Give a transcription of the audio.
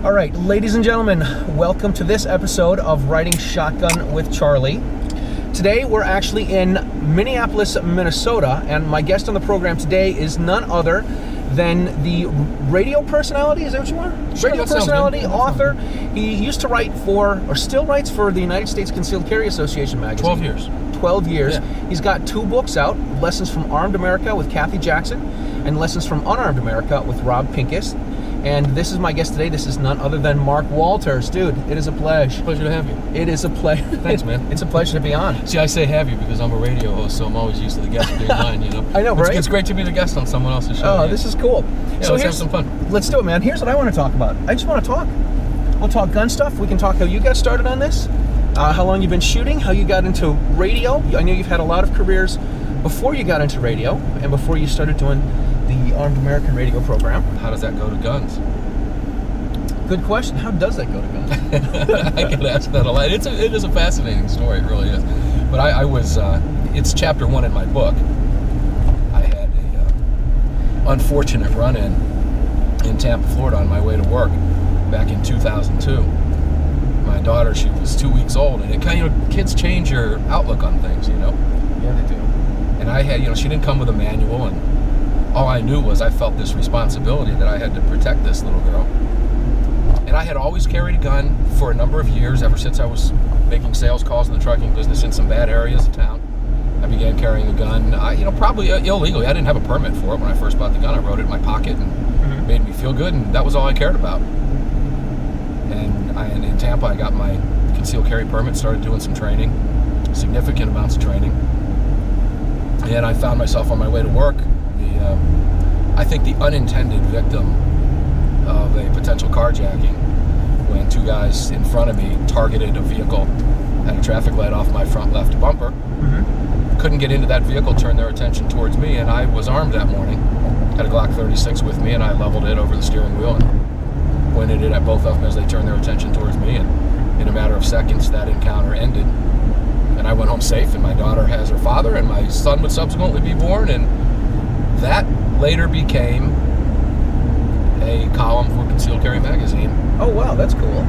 All right, ladies and gentlemen, welcome to this episode of Riding Shotgun with Charlie. Today we're actually in Minneapolis, Minnesota, and my guest on the program today is none other than the radio personality. Is that what you want? Sure, radio personality, author. He used to write for, or still writes for, the United States Concealed Carry Association magazine. 12 years. 12 years. Yeah. He's got 2 books out, Lessons from Armed America with Kathy Jackson, and Lessons from Unarmed America with Rob Pincus. And this is my guest today. This is none other than Mark Watlers. Dude, it is a pleasure. Pleasure to have you. It is a pleasure. Thanks, man. It's a pleasure to be on. See, I say have you because I'm a radio host, so I'm always used to the guest being mine, you know? I know, right? It's great to be the guest on someone else's show. Oh, man. this is cool. Yeah, So let's have some fun. Let's do it, man. Here's what I want to talk about. I just want to talk. We'll talk gun stuff. We can talk how you got started on this, how long you've been shooting, how you got into radio. I know you've had a lot of careers before you got into radio and before you started doing the Armed American radio program. How does that go to guns? Good question. How does that go to guns? I get asked that a lot. It is a fascinating story, it really is. But I was, it's chapter 1 in my book. I had a unfortunate run-in in Tampa, Florida on my way to work back in 2002. My daughter, she was 2 weeks old, and it kind of, kids change your outlook on things, you know? Yeah, they do. And I had, she didn't come with a manual, and all I knew was I felt this responsibility that I had to protect this little girl. And I had always carried a gun for a number of years, ever since I was making sales calls in the trucking business in some bad areas of town. I began carrying a gun, probably illegally. I didn't have a permit for it when I first bought the gun. I wrote it in my pocket and made me feel good, and that was all I cared about. And in Tampa, I got my concealed carry permit, started doing some training, significant amounts of training. And I found myself on my way to work. I think the unintended victim of a potential carjacking when 2 guys in front of me targeted a vehicle at a traffic light off my front left bumper. Couldn't get into that vehicle, turned their attention towards me, and I was armed that morning. Had a Glock 36 with me, and I leveled it over the steering wheel and pointed it at both of them as they turned their attention towards me, and in a matter of seconds that encounter ended. And I went home safe, and my daughter has her father, and my son would subsequently be born, and that later became a column for Concealed Carry magazine. Oh, wow, that's cool.